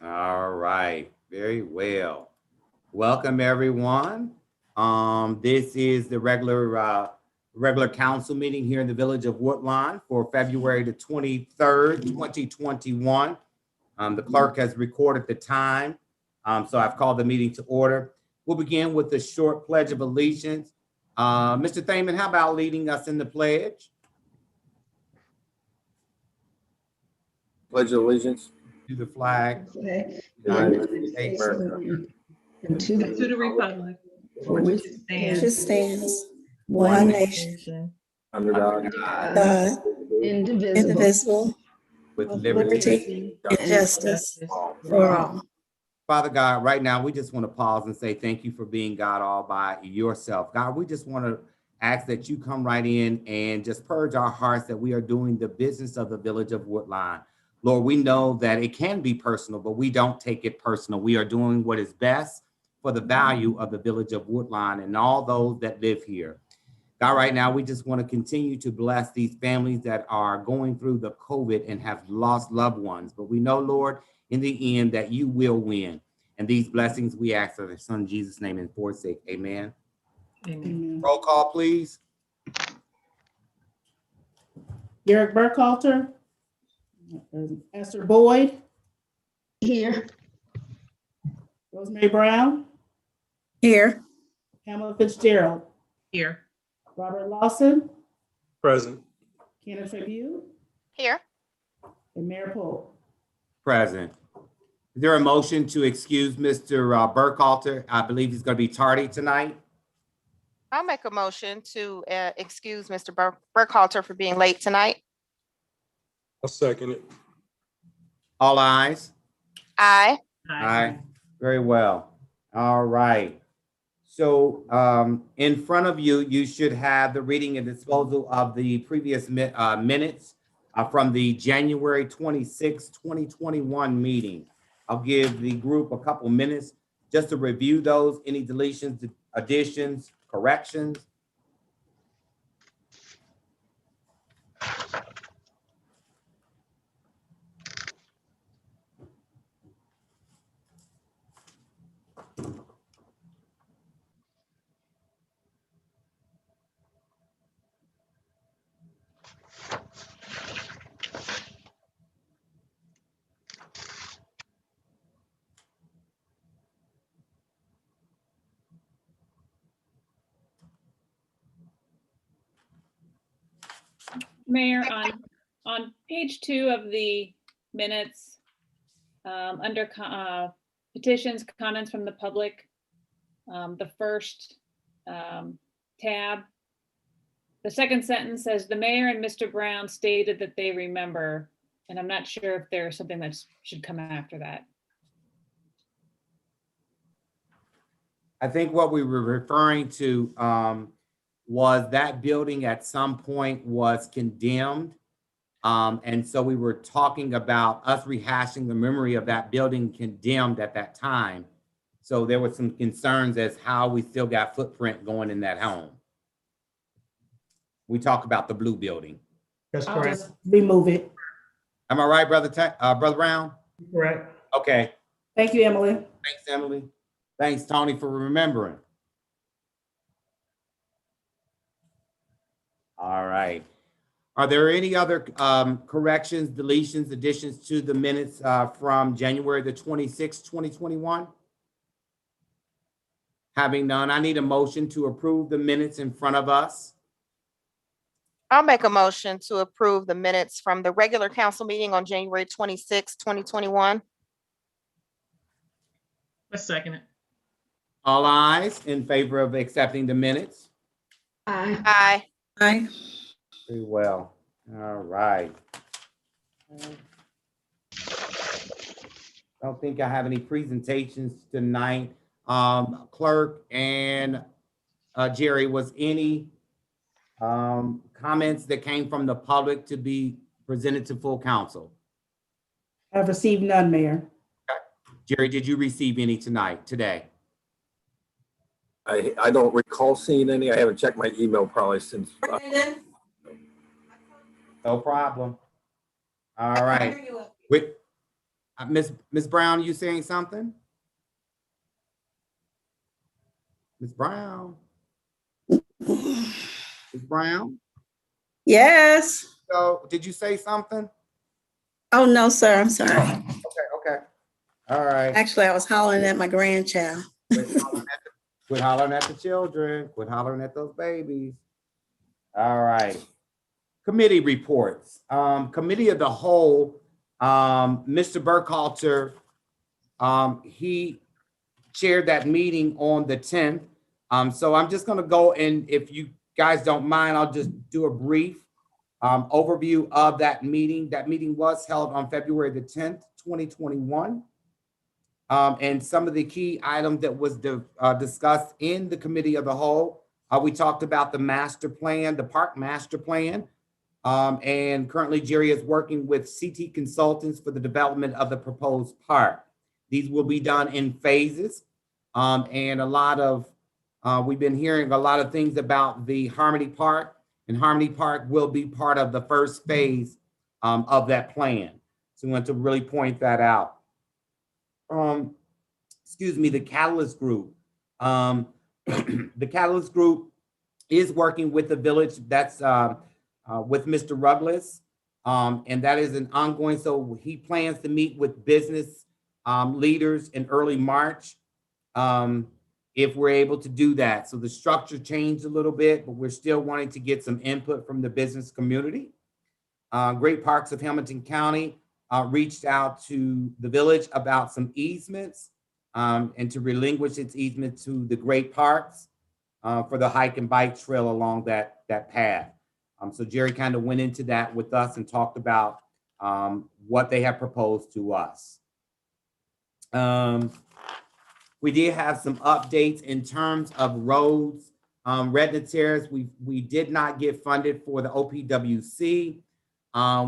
All right, very well. Welcome everyone. This is the regular council meeting here in the village of Woodlawn for February the 23rd, 2021. The clerk has recorded the time, so I've called the meeting to order. We'll begin with the short pledge of allegiance. Mr. Thaman, how about leading us in the pledge? Pledge of allegiance To the flag. United States of America, and to the republic for which it stands one nation, under God, God, indivisible, indivisible, With with liberty. liberty and justice for all. Father God, right now, we just want to pause and say thank you for being God all by yourself. God, we just want to ask that you come right in and just purge our hearts that we are doing the business of the village of Woodlawn. Lord, we know that it can be personal, but we don't take it personal. We are doing what is best for the value of the village of Woodlawn and all those that live here. God, right now, we just want to continue to bless these families that are going through the COVID and have lost loved ones. But we know, Lord, in the end, that you will win. And these blessings we ask in the Son Jesus' name and for his sake. Amen. Amen. Roll call, please. Derek Burkhalter. Esther Boyd. Here. Rosemary Brown. Here, Pamela Fitzgerald. Here. Robert Lawson. present. Kenneth Tribune. Here. And Mayor Pope. Present. Is there a motion to excuse Mr. Burkhalter? I believe he's going to be tardy tonight. I'll make a motion to excuse Mr. Burkhalter for being late tonight. I'll second it. All ayes. Aye. Aye. Very well. All right. So in front of you, you should have the reading and disposal of the previous minutes from the January 26, 2021 meeting. I'll give the group a couple minutes just to review those, any deletions, additions, corrections. Mayor, on page 2 of the minutes, under petitions, comments from the public, the first tab, the second sentence says, the mayor and Mr. Brown stated that they remember, and I'm not sure if there's something that should come after that. I think what we were referring to was that building at some point was condemned. And so we were talking about us rehashing the memory of that building condemned at that time. So there were some concerns as how we still got footprint going in that home. We talk about the blue building. That's correct. I'll just remove it. Am I right, Brother Brown? Correct. Okay. Thank you, Emily. Thanks, Emily. Thanks, Tony, for remembering. All right. Are there any other corrections, deletions, additions to the minutes from January the 26th, 2021? Having none, I need a motion to approve the minutes in front of us. I'll make a motion to approve the minutes from the regular council meeting on January 26, 2021. Let's second it. All ayes in favor of accepting the minutes? Aye. Aye. aye. Very well. All right. I don't think I have any presentations tonight. Clerk and Jerry, was any comments that came from the public to be presented to full council? I've received none, Mayor. Jerry, did you receive any today? I don't recall seeing any. I haven't checked my email probably since. No problem. All right. Miss Brown, you saying something? Miss Brown? Miss Brown? Yes. So, did you say something? Oh, no, sir. I'm sorry. Okay. All right. Actually, I was hollering at my grandchild. Quit hollering at the children. Quit hollering at those babies. All right. Committee reports. Committee of the whole, Mr. Burkhalter, he chaired that meeting on the 10th. So I'm just gonna go, and if you guys don't mind, I'll just do a brief overview of that meeting. That meeting was held on February the 10th, 2021. And some of the key items that was discussed in the committee of the whole, we talked about the master plan, the park master plan. And currently Jerry is working with CT Consultants for the development of the proposed park. These will be done in phases. And a lot of, we've been hearing a lot of things about the Harmony Park, and Harmony Park will be part of the first phase of that plan. So we want to really point that out. Excuse me, the Catalyst Group. The Catalyst Group is working with the village. That's with Mr. Ruggles, and that is an ongoing. So he plans to meet with business leaders in early March, if we're able to do that. So the structure changed a little bit, but we're still wanting to get some input from the business community. Great Parks of Hamilton County reached out to the village about some easements and to relinquish its easement to the Great Parks for the hike and bike trail along that path. So Jerry kind of went into that with us and talked about what they have proposed to us. We did have some updates in terms of roads. Redna Terrace, we did not get funded for the OPWC,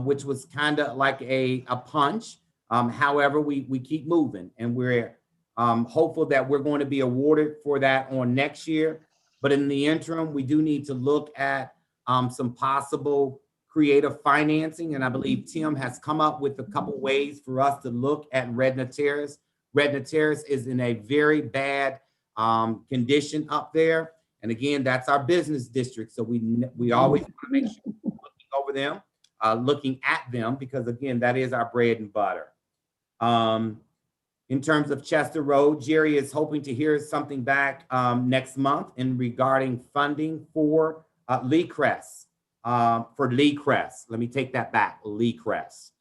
which was kind of like a punch. However, we keep moving, and we're hopeful that we're going to be awarded for that on next year. But in the interim, we do need to look at some possible creative financing. And I believe Tim has come up with a couple ways for us to look at Redna Terrace. Redna Terrace is in a very bad condition up there. And again, that's our business district. So we always want to make sure we're looking over them, looking at them, because again, that is our bread and butter. In terms of Chester Road, Jerry is hoping to hear something back next month in regarding funding for Lee Crest, for Lee Crest. Let me take that back, Lee Crest,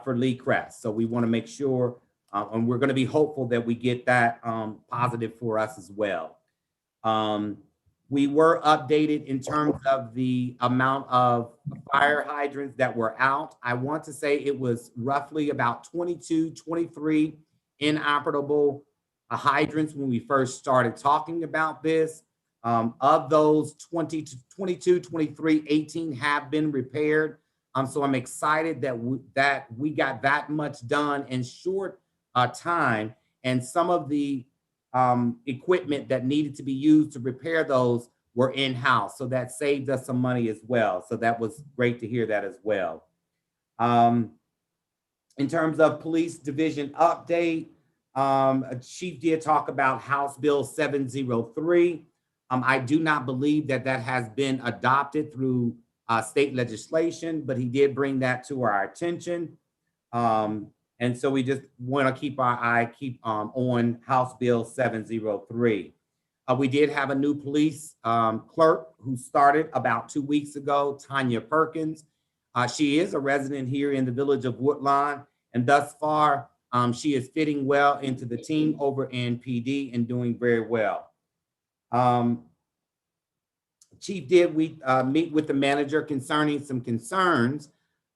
for Lee Crest. So we want to make sure, and we're going to be hopeful that we get that positive for us as well. We were updated in terms of the amount of fire hydrants that were out. I want to say it was roughly about 22, 23 inoperable hydrants when we first started talking about this. Of those 22, 23, 18 have been repaired. So I'm excited that we got that much done in short time, and some of the equipment that needed to be used to repair those were in-house. So that saved us some money as well. So that was great to hear that as well. In terms of police division update, Chief did talk about House Bill 703. I do not believe that has been adopted through state legislation, but he did bring that to our attention. And so we just want to keep our eye on House Bill 703. We did have a new police clerk who started about 2 weeks ago, Tanya Perkins. She is a resident here in the village of Woodlawn, and thus far, she is fitting well into the team over in PD and doing very well. Chief did meet with the manager concerning some concerns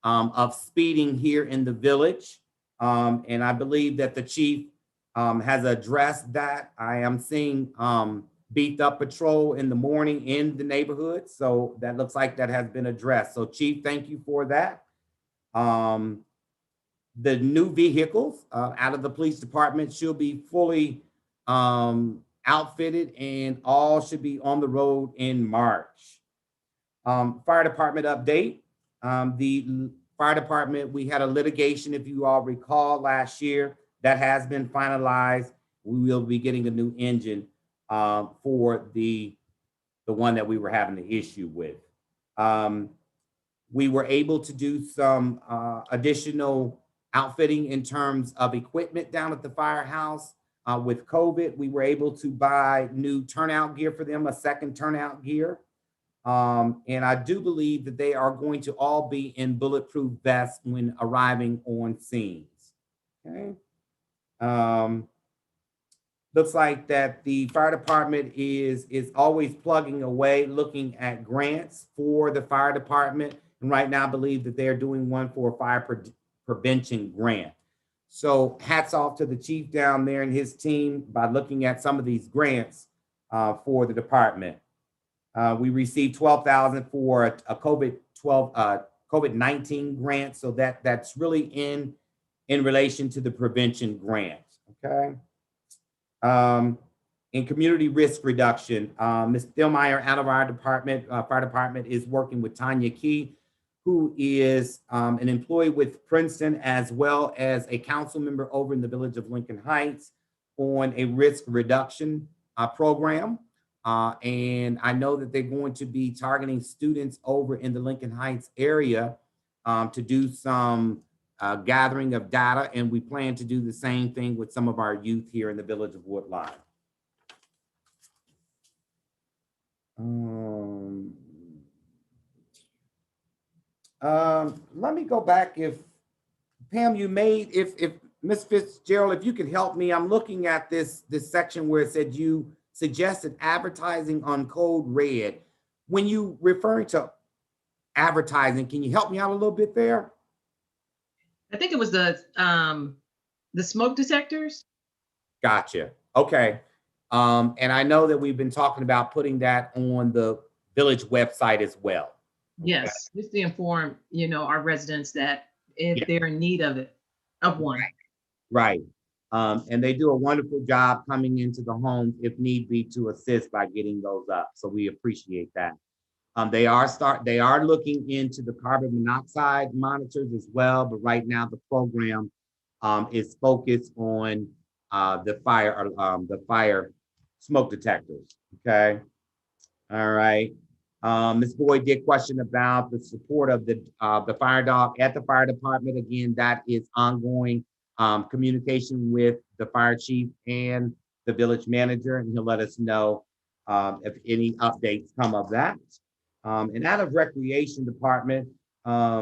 of speeding here in the village. And I believe that the chief has addressed that. I am seeing beefed up patrol in the morning in the neighborhood. So that looks like that has been addressed. So Chief, thank you for that. The new vehicles out of the police department should be fully outfitted, and all should be on the road in March. Fire department update. The Fire department, we had a litigation, if you all recall, last year. That has been finalized. We will be getting a new engine for the one that we were having the issue with. We were able to do some additional outfitting in terms of equipment down at the firehouse. With COVID, we were able to buy new turnout gear for them, a second turnout gear. And I do believe that they are going to all be in bulletproof vests when arriving on scenes. Okay. Looks like that the fire department is always plugging away, looking at grants for the fire department. And right now, I believe that they're doing one for a fire prevention grant. So hats off to the chief down there and his team by looking at some of these grants for the department. We received $12,000 for a COVID-19 grant. So that's really in relation to the prevention grant. Okay. In community risk reduction, Ms. Thilmeyer out of our department, fire department, is working with Tanya Key, who is an employee with Princeton, as well as a council member over in the village of Lincoln Heights on a risk reduction program. And I know that they're going to be targeting students over in the Lincoln Heights area to do some gathering of data, and we plan to do the same thing with some of our youth here in the village of Woodlawn. Let me go back. If Pam, if Ms. Fitzgerald, if you could help me, I'm looking at this section where it said you suggested advertising on code red. When you referring to advertising, can you help me out a little bit there? I think it was the smoke detectors. Gotcha. Okay. And I know that we've been talking about putting that on the village website as well. Yes, just to inform, our residents that if they're in need of one. Right. And they do a wonderful job coming into the homes if need be to assist by getting those up. So we appreciate that. They are looking into the carbon monoxide monitors as well, but right now the program is focused on the fire smoke detectors. Okay. All right. Ms. Boyd did question about the support of the fire dog at the fire department. Again, that is ongoing communication with the fire chief and the village manager, and he'll let us know if any updates come of that. And out of recreation department, I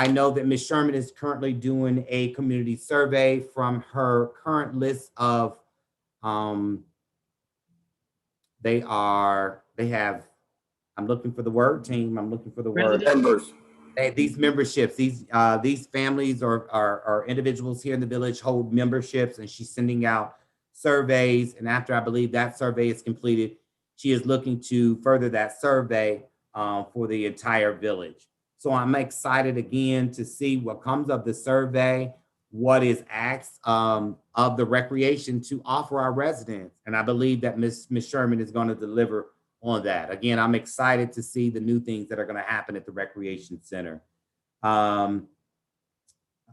know that Ms. Sherman is currently doing a community survey from her current list of, I'm looking for the word, team. I'm looking for the word. Members. These memberships, these families or individuals here in the village hold memberships, and she's sending out surveys. And after I believe that survey is completed, she is looking to further that survey for the entire village. So I'm excited again to see what comes of the survey, what is asked of the recreation to offer our residents. And I believe that Ms. Sherman is going to deliver on that. Again, I'm excited to see the new things that are going to happen at the Recreation Center.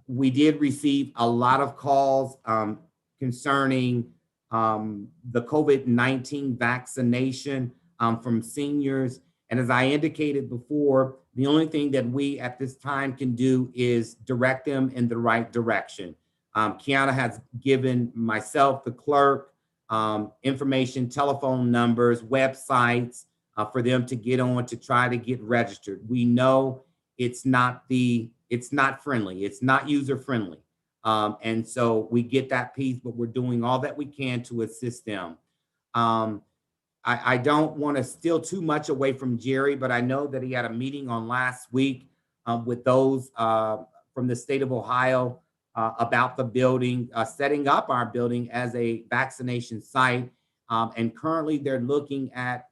We did receive a lot of calls concerning the COVID-19 vaccination from seniors. And as I indicated before, the only thing that we at this time can do is direct them in the right direction. Kiana has given myself, the clerk, information, telephone numbers, websites for them to get on to try to get registered. We know it's not friendly, it's not user friendly. And so we get that piece, but we're doing all that we can to assist them. I don't want to steal too much away from Jerry, but I know that he had a meeting on last week with those from the state of Ohio about the building, setting up our building as a vaccination site. And currently they're looking at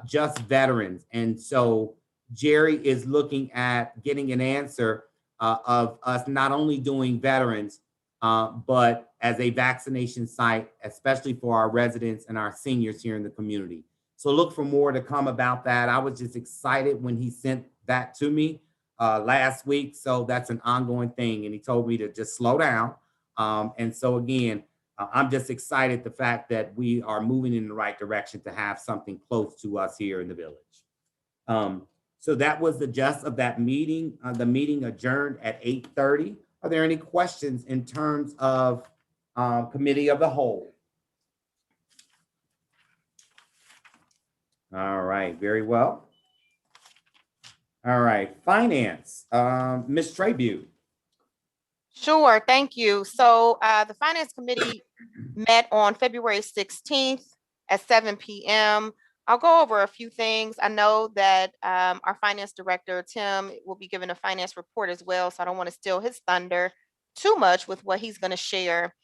just veterans. And so Jerry is looking at getting an answer of us not only doing veterans, but as a vaccination site, especially for our residents and our seniors here in the community. So look for more to come about that. I was just excited when he sent that to me last week. So that's an ongoing thing. And he told me to just slow down. And so again, I'm just excited the fact that we are moving in the right direction to have something close to us here in the village. So that was the gist of that meeting. The meeting adjourned at 8:30. Are there any questions in terms of committee of the whole? All right, very well. All right, finance, Ms. Trabue. Sure, thank you. So the Finance Committee met on February 16th at 7 p.m. I'll go over a few things. I know that our Finance Director, Tim, will be giving a finance report as well, so I don't want to steal his thunder too much with what he's going to share.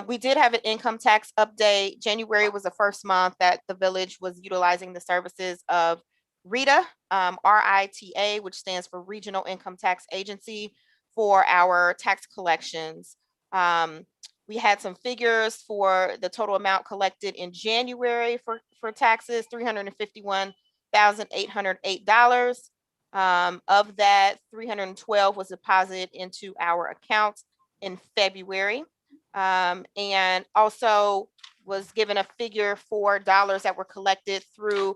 We did have an income tax update. January was the first month that the village was utilizing the services of RITA, RITA, which stands for Regional Income Tax Agency, for our tax collections. We had some figures for the total amount collected in January for taxes, $351,808. Of that, $312 was deposited into our account in February. And also was given a figure for dollars that were collected through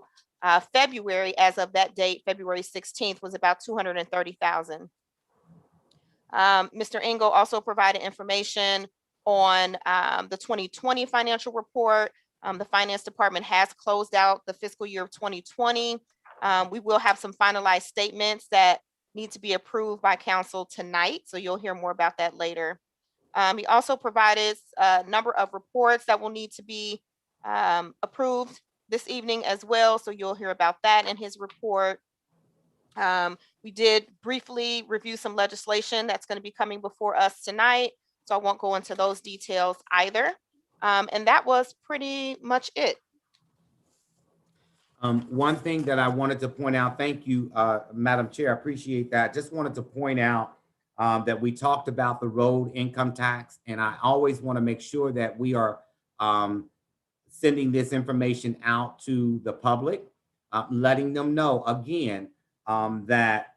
February. As of that date, February 16th, was about $230,000. Mr. Engel also provided information on the 2020 financial report. The Finance Department has closed out the fiscal year of 2020. We will have some finalized statements that need to be approved by council tonight, so you'll hear more about that later. He also provided a number of reports that will need to be approved this evening as well, so you'll hear about that in his report. We did briefly review some legislation that's going to be coming before us tonight, so I won't go into those details either. And that was pretty much it. One thing that I wanted to point out, thank you, Madam Chair, I appreciate that. Just wanted to point out that we talked about the road income tax, and I always want to make sure that we are sending this information out to the public, letting them know again that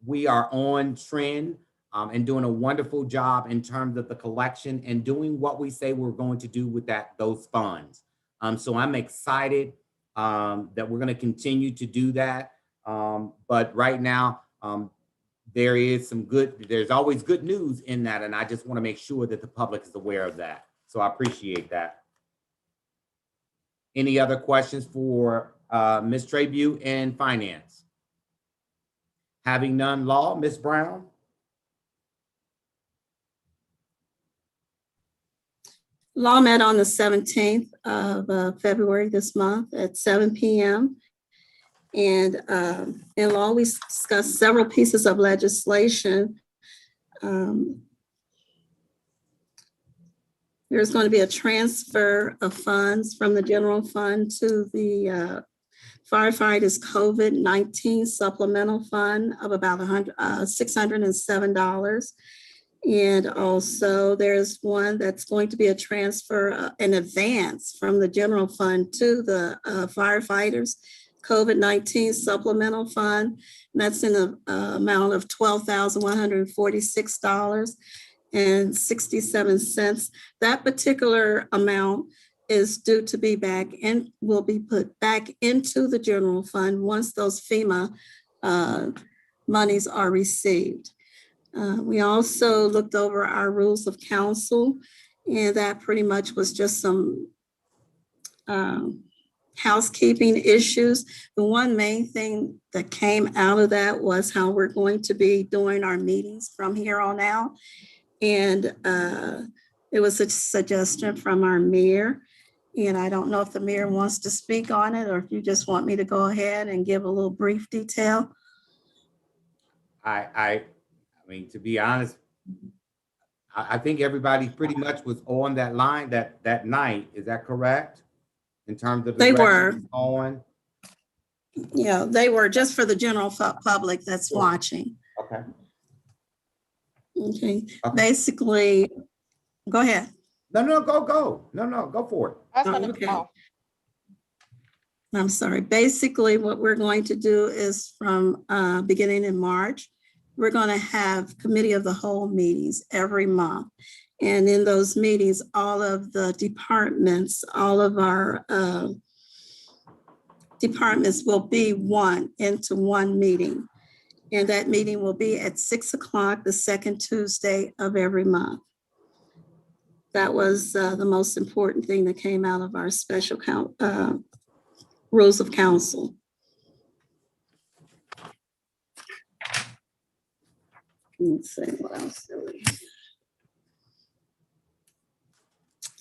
we are on trend and doing a wonderful job in terms of the collection and doing what we say we're going to do with those funds. So I'm excited that we're going to continue to do that. But right now, there's always good news in that. And I just want to make sure that the public is aware of that. So I appreciate that. Any other questions for Ms. Trabue and Finance? Having none, Law, Ms. Brown? Law met on the 17th of February this month at 7 p.m. And in law, we discussed several pieces of legislation. There's going to be a transfer of funds from the general fund to the firefighters COVID-19 supplemental fund of about $607. And also there's one that's going to be a transfer in advance from the general fund to the firefighters COVID-19 supplemental fund. And that's in the amount of $12,146.67. That particular amount is due to be will be put back into the general fund once those FEMA monies are received. We also looked over our rules of council, and that pretty much was just some housekeeping issues. The one main thing that came out of that was how we're going to be doing our meetings from here on out. And it was a suggestion from our mayor. And I don't know if the mayor wants to speak on it or if you just want me to go ahead and give a little brief detail. I mean, to be honest, I think everybody pretty much was on that line that night. Is that correct? In terms of the They were on? Yeah, they were just for the general public that's watching. Okay. Okay. Basically, go ahead. No, go. No, go for it. Okay. I'm sorry. Basically, what we're going to do is from beginning in March, we're going to have committee of the whole meetings every month. And in those meetings, all of the departments, all of our departments will be into one meeting. And that meeting will be at 6 o'clock, the second Tuesday of every month. That was the most important thing that came out of our special rules of council. Let's see, what else do we have?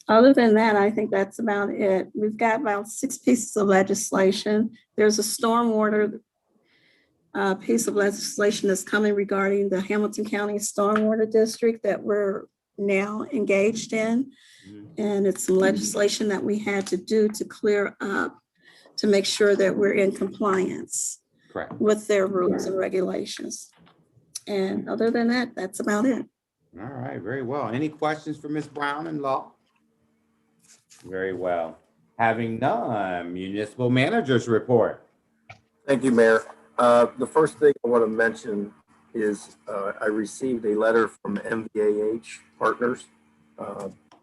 Other than that, I think that's about it. We've got about 6 pieces of legislation. There's a stormwater piece of legislation that's coming regarding the Hamilton County Stormwater District that we're now engaged in. And it's some legislation that we had to do to clear up, to make sure that we're in compliance Correct. with their rules and regulations. And other than that, that's about it. All right, very well. Any questions for Ms. Brown in law? Very well. Having none, municipal managers report. Thank you, Mayor. The first thing I want to mention is I received a letter from MVAH Partners.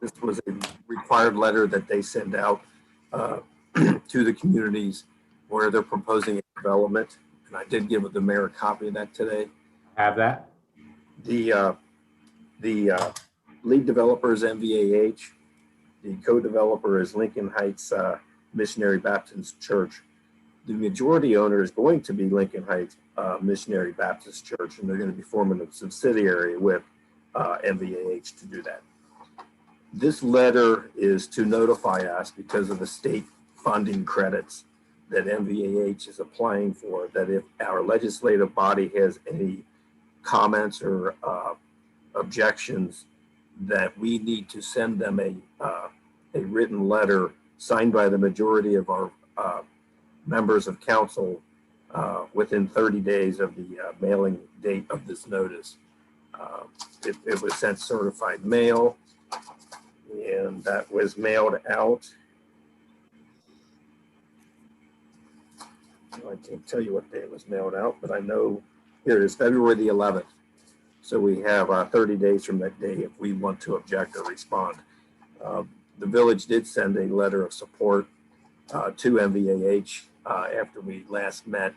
This was a required letter that they send out to the communities where they're proposing a development. And I did give the mayor a copy of that today. Have that? The lead developer is MVAH. The co-developer is Lincoln Heights Missionary Baptist Church. The majority owner is going to be Lincoln Heights Missionary Baptist Church, and they're going to be forming a subsidiary with MVAH to do that. This letter is to notify us because of the state funding credits that MVAH is applying for, that if our legislative body has any comments or objections, that we need to send them a written letter signed by the majority of our members of council within 30 days of the mailing date of this notice. It was sent certified mail, and that was mailed out. I can't tell you what day it was mailed out, but I know here it is, February the 11th. So we have 30 days from that day if we want to object or respond. The village did send a letter of support to MVAH after we last met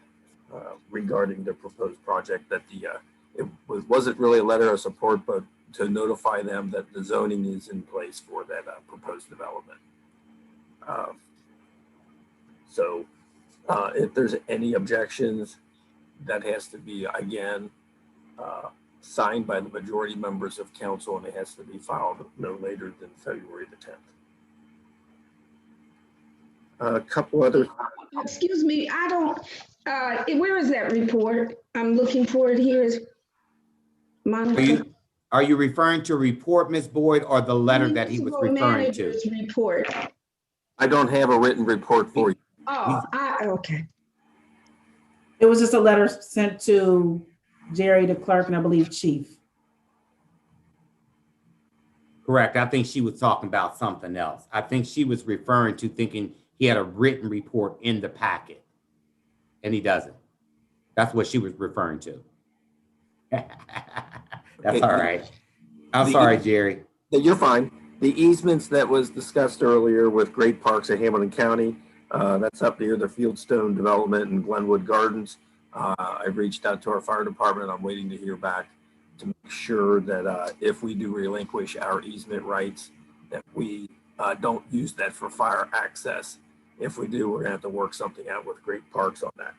regarding the proposed project. That it wasn't really a letter of support, but to notify them that the zoning is in place for that proposed development. So if there's any objections, that has to be, again, signed by the majority members of council, and it has to be filed no later than February the 10th. A couple other. Excuse me, I don't, where is that report? I'm looking for it here. Is Monica? Are you referring to a report, Ms. Boyd, or the letter that he was referring to? Manager's report. I don't have a written report for you. Oh, okay. It was just a letter sent to Jerry, the clerk, and I believe chief. Correct. I think she was talking about something else. I think she was referring to thinking he had a written report in the packet, and he doesn't. That's what she was referring to. That's all right. I'm sorry, Jerry. You're fine. The easements that was discussed earlier with Great Parks at Hamilton County, that's up near the Fieldstone development in Glenwood Gardens. I've reached out to our fire department. I'm waiting to hear back to make sure that if we do relinquish our easement rights, that we don't use that for fire access. If we do, we're gonna have to work something out with Great Parks on that.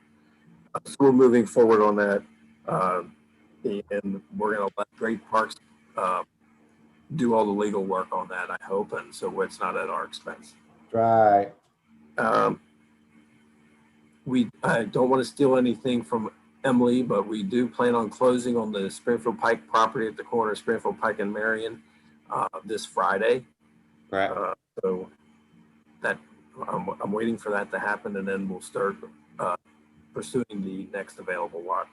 So we're moving forward on that. And we're gonna let Great Parks do all the legal work on that, I hope, and so it's not at our expense. Right. I don't want to steal anything from Emily, but we do plan on closing on the Springfield Pike property at the corner of Springfield Pike and Marion this Friday. Right. So that I'm waiting for that to happen, and then we'll start pursuing the next available lot.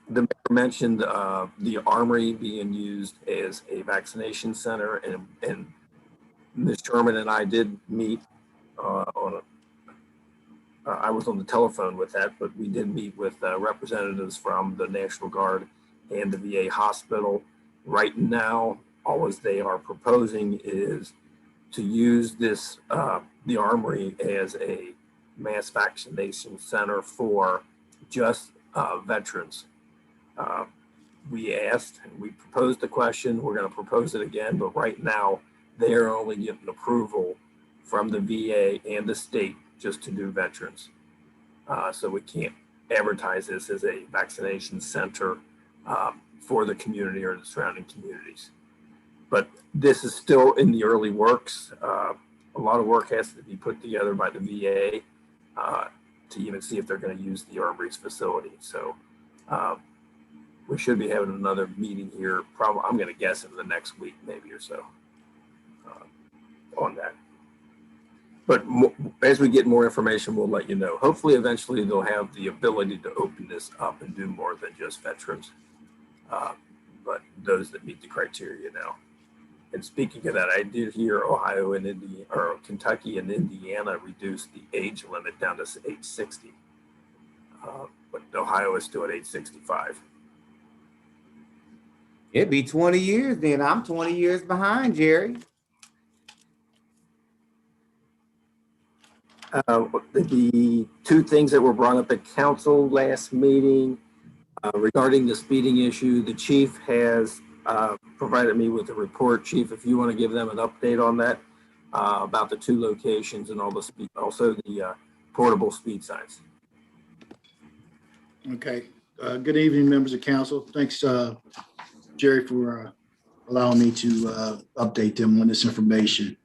The mayor mentioned the armory being used as a vaccination center, and Ms. Sherman and I did meet on I was on the telephone with that, but we did meet with representatives from the National Guard and the VA hospital. Right now, all they are proposing is to use this, the Armory as a mass vaccination center for just veterans. We asked and we proposed the question, we're going to propose it again, but right now they are only getting approval from the VA and the state just to do veterans. So we can't advertise this as a vaccination center for the community or the surrounding communities. But this is still in the early works. A lot of work has to be put together by the VA to even see if they're going to use the Armory's facility. So we should be having another meeting here, probably, I'm going to guess in the next week, maybe or so, on that. But as we get more information, we'll let you know. Hopefully, eventually, they'll have the ability to open this up and do more than just veterans, but those that meet the criteria now. And speaking of that, I did hear Ohio and Indiana, or Kentucky and Indiana reduced the age limit down to age 60, but Ohio is still at age 65. It'd be 20 years then. I'm 20 years behind, Jerry. The two things that were brought up at council last meeting regarding the speeding issue, the chief has provided me with a report. Chief, if you want to give them an update on that, about the two locations and all the speed, also the portable speed signs. Okay. Good evening, members of council. Thanks, Jerry, for allowing me to update them on this information.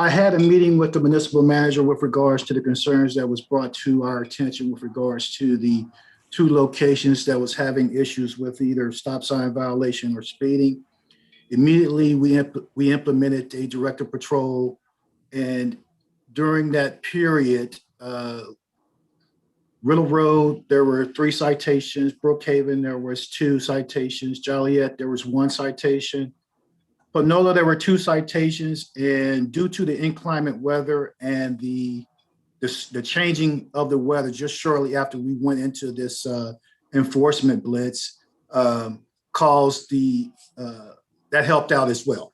I had a meeting with the municipal manager with regards to the concerns that was brought to our attention with regards to the two locations that was having issues with either stop sign violation or speeding. Immediately, we implemented a directed patrol, and during that period, Riddle Road, there were 3 citations. Brookhaven, there was 2 citations. Joliet, there was 1 citation. Panola, there were 2 citations, and due to the inclement weather and the changing of the weather just shortly after we went into this enforcement blitz, caused that helped out as well,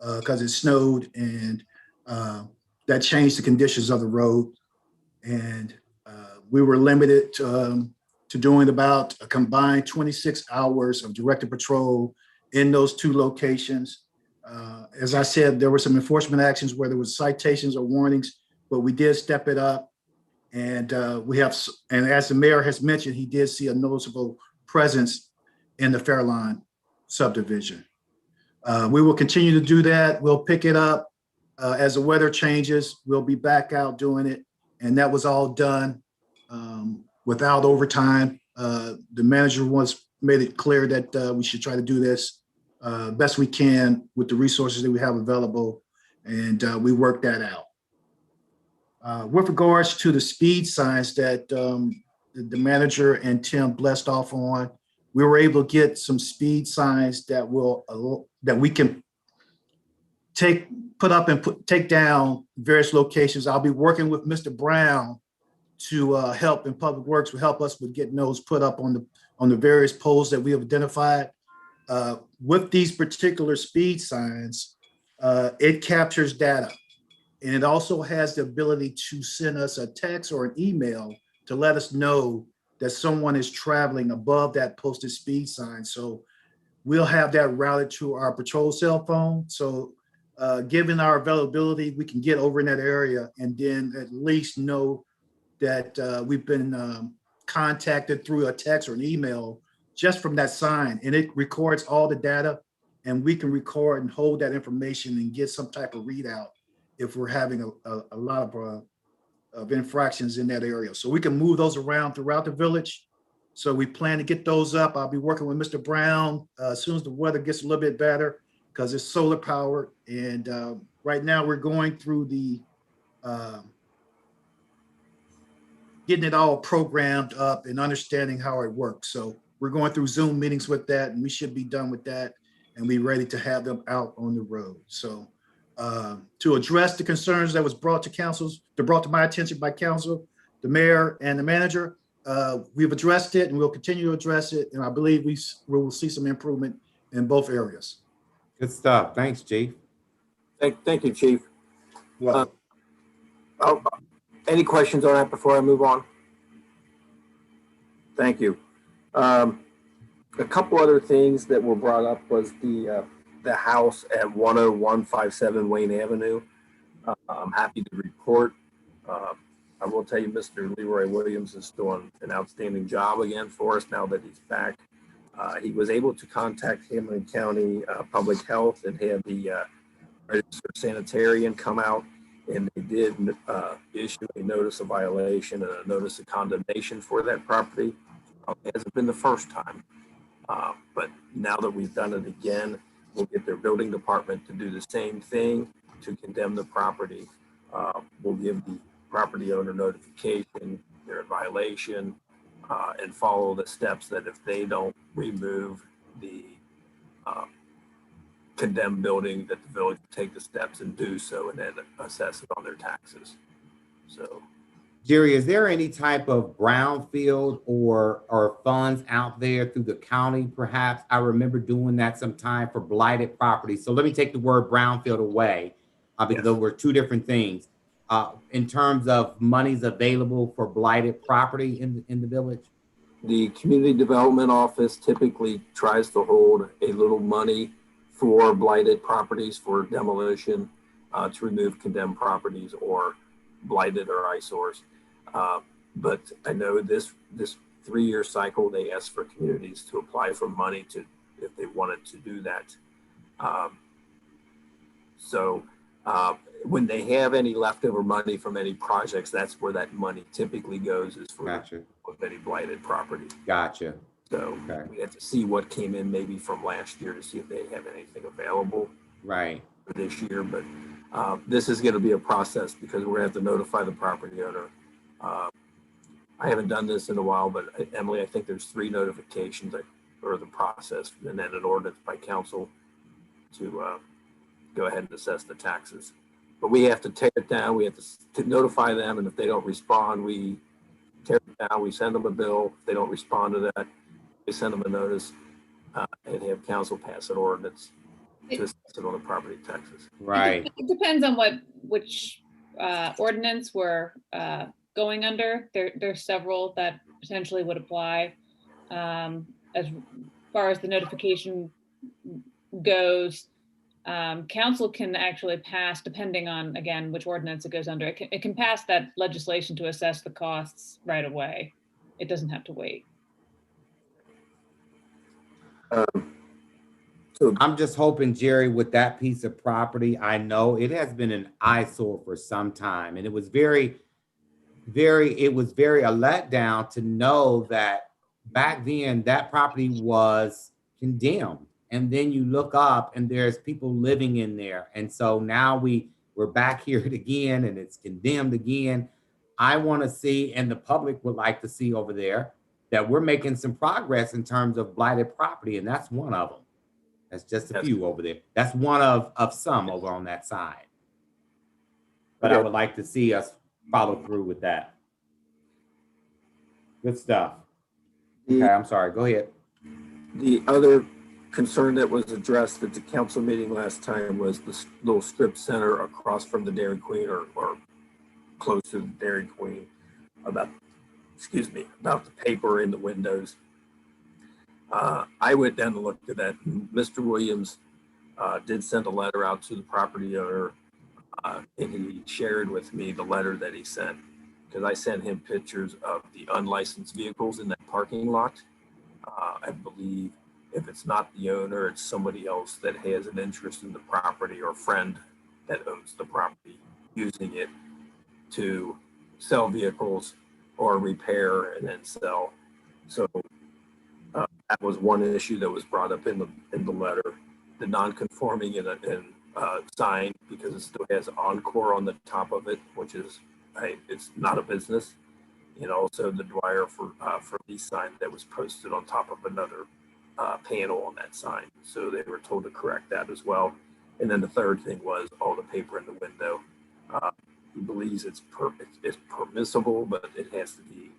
because it snowed, and that changed the conditions of the road. And we were limited to doing about a combined 26 hours of directed patrol in those 2 locations. As I said, there were some enforcement actions where there was citations or warnings, but we did step it up. And and as the mayor has mentioned, he did see a noticeable presence in the Fairline subdivision. We will continue to do that. We'll pick it up as the weather changes. We'll be back out doing it. And that was all done without overtime. The manager made it clear that we should try to do this best we can with the resources that we have available, and we worked that out. With regards to the speed signs that the manager and Tim blessed off on, we were able to get some speed signs that we can put up and take down various locations. I'll be working with Mr. Brown to help in Public Works, will help us with getting those put up on the various poles that we have identified. With these particular speed signs, it captures data, and it also has the ability to send us a text or an email to let us know that someone is traveling above that posted speed sign. So we'll have that routed to our patrol cell phone. So given our availability, we can get over in that area and then at least know that we've been contacted through a text or an email just from that sign, and it records all the data, and we can record and hold that information and get some type of readout if we're having a lot of infractions in that area. So we can move those around throughout the village. So we plan to get those up. I'll be working with Mr. Brown as soon as the weather gets a little bit better, because it's solar powered. And right now we're going through the getting it all programmed up and understanding how it works. So we're going through Zoom meetings with that, and we should be done with that and be ready to have them out on the road. So to address the concerns that was brought to my attention by council, the mayor, and the manager. We've addressed it, and we'll continue to address it, and I believe we will see some improvement in both areas. Good stuff. Thanks, Chief. Thank you, Chief. Well, Any questions on that before I move on? Thank you. A couple other things that were brought up was the house at 10157 Wayne Avenue. I'm happy to report. I will tell you, Mr. Leroy Williams is doing an outstanding job again for us now that he's back. He was able to contact Hamilton County Public Health and have the registered sanitarian come out, and they did issue a notice of violation and a notice of condemnation for that property. It hasn't been the first time, but now that we've done it again, we'll get their building department to do the same thing to condemn the property. We'll give the property owner notification, they're in violation, and follow the steps that if they don't remove the condemned building, that the village will take the steps and do so and then assess it on their taxes. So, Jerry, is there any type of brownfield or funds out there through the county, perhaps? I remember doing that sometime for blighted property. So let me take the word brownfield away, because those were two different things. In terms of monies available for blighted property in the village? the community development office typically tries to hold a little money for blighted properties for demolition, to remove condemned properties or blighted or eyesores. But I know this 3-year cycle, they asked for communities to apply for money to, if they wanted to do that. When they have any leftover money from any projects, that's where that money typically goes, is for any blighted property. Gotcha. So we have to see what came in maybe from last year to see if they have anything available for this year. But this is going to be a process because we're going to have to notify the property owner. I haven't done this in a while, but Emily, I think there's 3 notifications or the process, and then an ordinance by council to go ahead and assess the taxes. But we have to tear it down. We have to notify them, and if they don't respond, we tear it down. We send them a bill. If they don't respond to that, we send them a notice and have council pass an ordinance to assess it on the property taxes. Right. It depends on which ordinance we're going under. There's several that potentially would apply. As far as the notification goes, council can actually pass, depending on, again, which ordinance it goes under, it can pass that legislation to assess the costs right away. It doesn't have to wait. I'm just hoping, Jerry, with that piece of property, I know it has been an eyesore for some time, and it was very a letdown to know that back then that property was condemned. And then you look up and there's people living in there. And so now we're back here again and it's condemned again. I want to see, and the public would like to see over there, that we're making some progress in terms of blighted property. And that's one of them. That's just a few over there. That's one of some over on that side. But I would like to see us follow through with that. Good stuff. Okay, I'm sorry. Go ahead. The other concern that was addressed at the council meeting last time was the little strip center across from the Dairy Queen or close to the Dairy Queen about the paper in the windows. I went down and looked at that. Mr. Williams did send a letter out to the property owner, and he shared with me the letter that he sent, because I sent him pictures of the unlicensed vehicles in that parking lot. I believe if it's not the owner, it's somebody else that has an interest in the property or friend that owns the property using it to sell vehicles or repair and then sell. So that was one issue that was brought up in the letter. The non-conforming in sign, because it still has Encore on the top of it, which is it's not a business. And also the Dwyer for lease sign that was posted on top of another panel on that sign. So they were told to correct that as well. And then the third thing was all the paper in the window. He believes it's permissible, but it has to be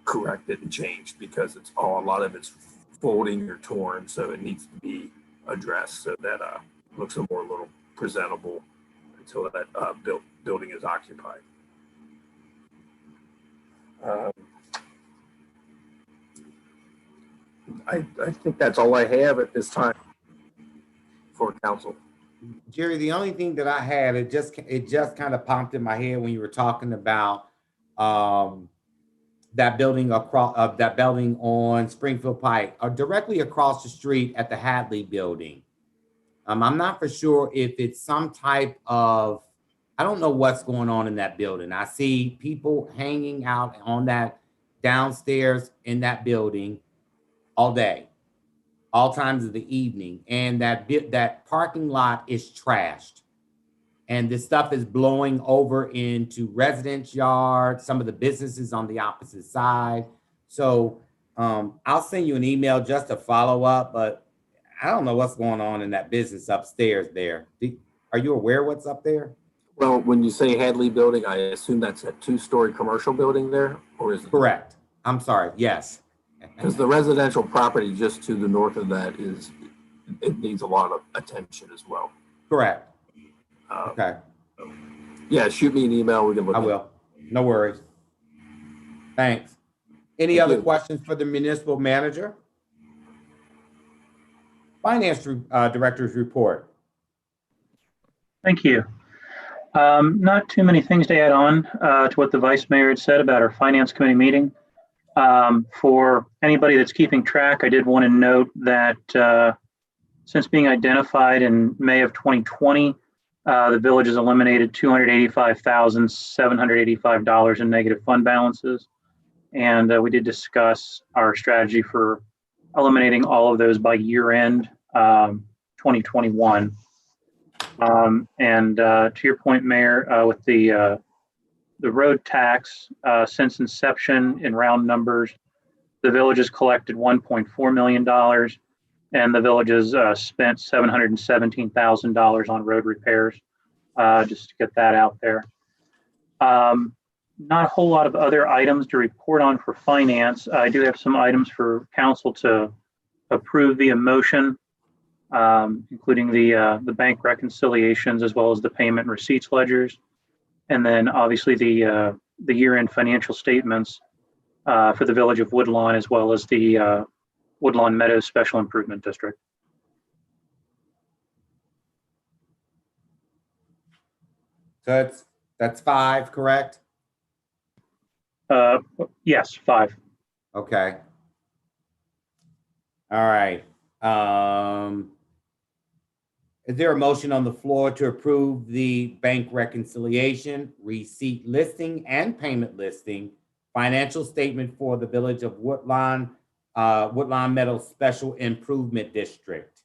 corrected and changed because a lot of it's folding or torn, so it needs to be addressed so that looks a little presentable until that building is occupied. I think that's all I have at this time for council. Jerry, the only thing that I had, it just kind of popped in my head when you were talking about that building on Springfield Pike, or directly across the street at the Hadley building. I'm not for sure if it's some type of, I don't know what's going on in that building. I see people hanging out on that downstairs in that building all day, all times of the evening, and that parking lot is trashed, and this stuff is blowing over into residents' yards, some of the businesses on the opposite side. So I'll send you an email just to follow up, but I don't know what's going on in that business upstairs there. Are you aware what's up there? Well, when you say Hadley building, I assume that's a 2-story commercial building there, or is it? Correct. I'm sorry. Yes. Because the residential property just to the north of that it needs a lot of attention as well. Correct. Okay. Yeah, shoot me an email. We can look. I will. No worries. Thanks. Any other questions for the municipal manager? Finance director's report. Thank you. Not too many things to add on to what the vice mayor had said about our finance committee meeting. For anybody that's keeping track, I did want to note that since being identified in May of 2020, the village has eliminated $285,785 in negative fund balances. And we did discuss our strategy for eliminating all of those by year end 2021. To your point, Mayor, with the road tax, since inception in round numbers, the village has collected $1.4 million, and the village has spent $717,000 on road repairs, just to get that out there. Not a whole lot of other items to report on for finance. I do have some items for council to approve via motion, including the bank reconciliations as well as the payment and receipts ledgers. And then obviously the year-end financial statements for the village of Woodlawn as well as the Woodlawn Meadows Special Improvement District. So that's 5, correct? Yes, 5. Okay. All right. Is there a motion on the floor to approve the bank reconciliation, receipt listing, and payment listing, financial statement for the village of Woodlawn Meadows Special Improvement District?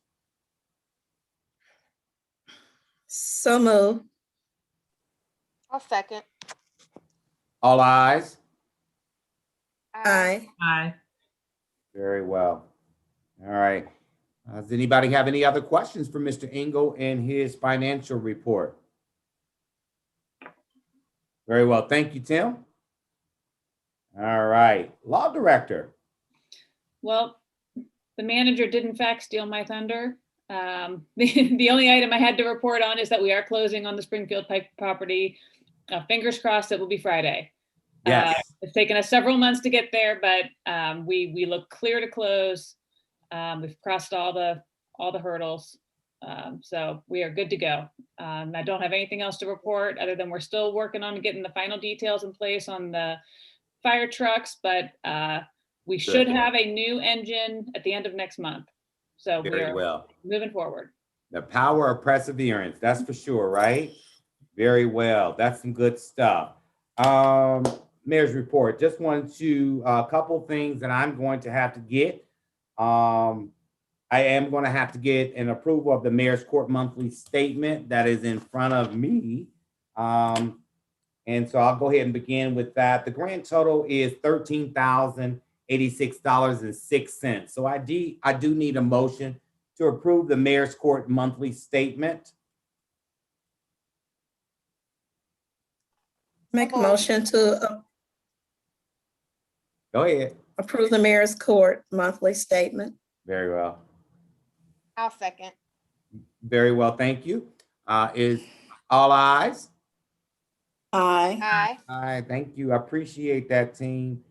So moved. I'll second. All ayes? Aye. Aye. Very well. All right. Does anybody have any other questions for Mr. Engel and his financial report? Very well. Thank you, Tim. All right. Law Director. Well, the manager did in fact steal my thunder. The only item I had to report on is that we are closing on the Springfield Pike property. Fingers crossed it will be Friday. Yes. It's taken us several months to get there, but we look clear to close. We've crossed all the hurdles, so we are good to go. I don't have anything else to report other than we're still working on getting the final details in place on the fire trucks, but we should have a new engine at the end of next month. So Very well. Moving forward. The power of perseverance, that's for sure, right? Very well. That's some good stuff. Mayor's report. Just wanted to, a couple things that I'm going to have to get. I am going to have to get an approval of the Mayor's Court monthly statement that is in front of me. And so I'll go ahead and begin with that. The grand total is $13,086.06. So I do need a motion to approve the Mayor's Court monthly statement. Make a motion to Go ahead. approve the Mayor's Court monthly statement. Very well. I'll second. Very well, thank you. Is all ayes? Aye. Aye. Aye, thank you. I appreciate that, team.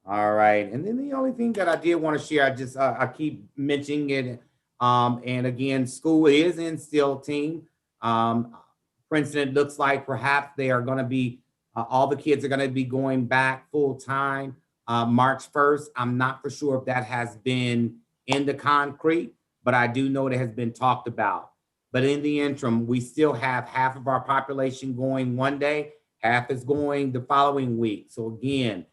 All right, and then the only thing that I did want to share, I keep mentioning it. And again, school is in still, team. Princeton, it looks like perhaps they are going to be, all the kids are going to be going back full time March 1st. I'm not for sure if that has been in the concrete, but I do know it has been talked about. But in the interim, we still have half of our population going one day, half is going the following week. So again,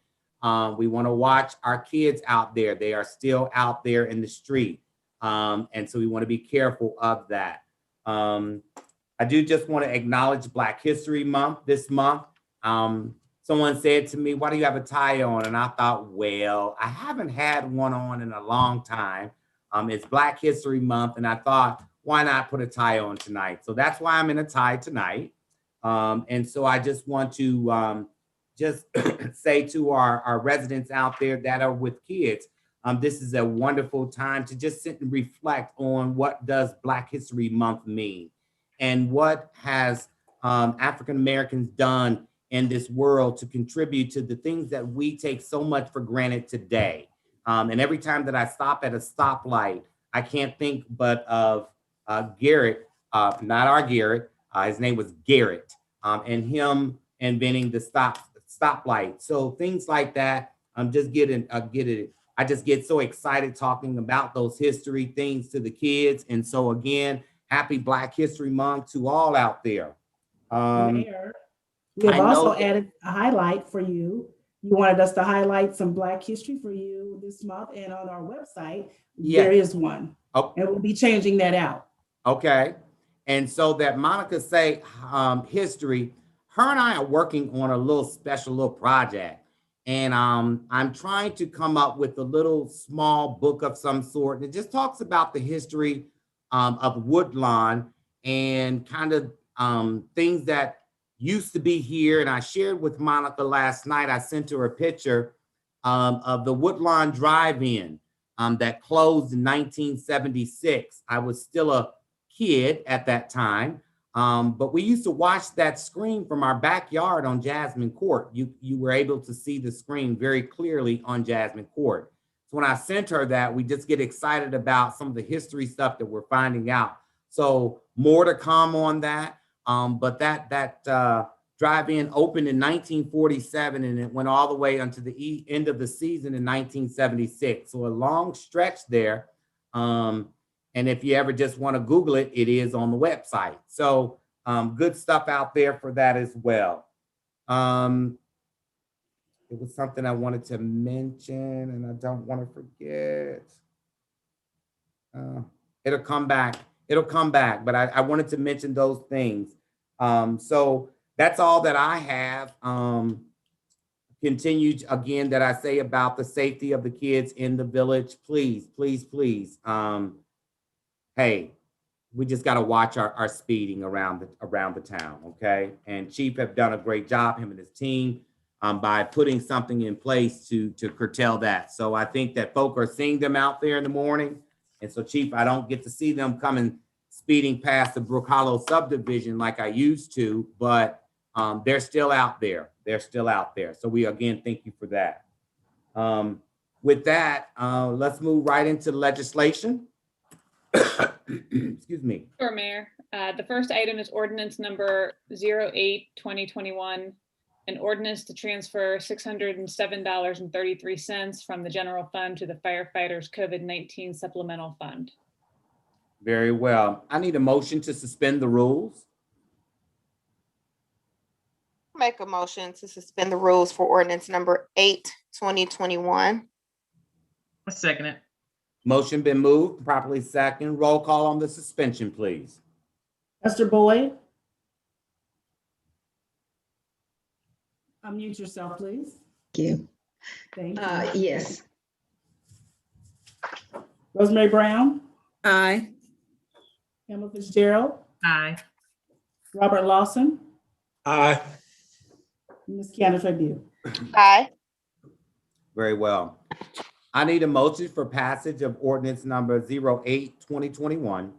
we want to watch our kids out there. They are still out there in the street. And so we want to be careful of that. I do just want to acknowledge Black History Month this month. Someone said to me, why do you have a tie on? And I thought, well, I haven't had one on in a long time. It's Black History Month. And I thought, why not put a tie on tonight? So that's why I'm in a tie tonight. And so I just want to just say to our residents out there that are with kids, this is a wonderful time to just sit and reflect on what does Black History Month mean and what has African Americans done in this world to contribute to the things that we take so much for granted today. And every time that I stop at a stoplight, I can't think but of Garrett, not our Garrett, his name was Garrett, and him inventing the stoplight. So things like that, I'm just I just get so excited talking about those history things to the kids. And so again, happy Black History Month to all out there. Mayor, we have also added a highlight for you. You wanted us to highlight some Black history for you this month, and on our website, there is one. Oh. And we'll be changing that out. Okay. And so that Monica say history, her and I are working on a little special project. And I'm trying to come up with a little small book of some sort. And it just talks about the history of Woodlawn and kind of things that used to be here. And I shared with Monica last night, I sent her a picture of the Woodlawn Drive-In that closed in 1976. I was still a kid at that time. But we used to watch that screen from our backyard on Jasmine Court. You were able to see the screen very clearly on Jasmine Court. So when I sent her that, we just get excited about some of the history stuff that we're finding out. So more to come on that. But that drive-in opened in 1947 and it went all the way until the end of the season in 1976. So a long stretch there. And if you ever just want to Google it, it is on the website. So good stuff out there for that as well. It was something I wanted to mention and I don't want to forget. It'll come back. It'll come back, but I wanted to mention those things. So that's all that I have. Continued again that I say about the safety of the kids in the village. Please, please, please. Hey, we just got to watch our speeding around the town, okay? And Chief have done a great job, him and his team, by putting something in place to curtail that. So I think that folk are seeing them out there in the morning. And so, Chief, I don't get to see them coming speeding past the Brook Hollow subdivision like I used to, but they're still out there. They're still out there. So we, again, thank you for that. With that, let's move right into legislation. Excuse me. Sure, Mayor. The first item is ordinance number 08-2021, an ordinance to transfer $607.33 from the general fund to the firefighters COVID-19 supplemental fund. Very well. I need a motion to suspend the rules. Make a motion to suspend the rules for ordinance number 8-2021. I second it. Motion been moved, properly second. Roll call on the suspension, please. Esther Boyd. Unmute yourself, please. Thank you. Thank you. Yes. Rosemary Brown, Aye. Pamela Fitzgerald, Aye. Robert Lawson, Aye. Ms. Kiana Tribune. Aye. Very well. I need a motion for passage of ordinance number 08-2021.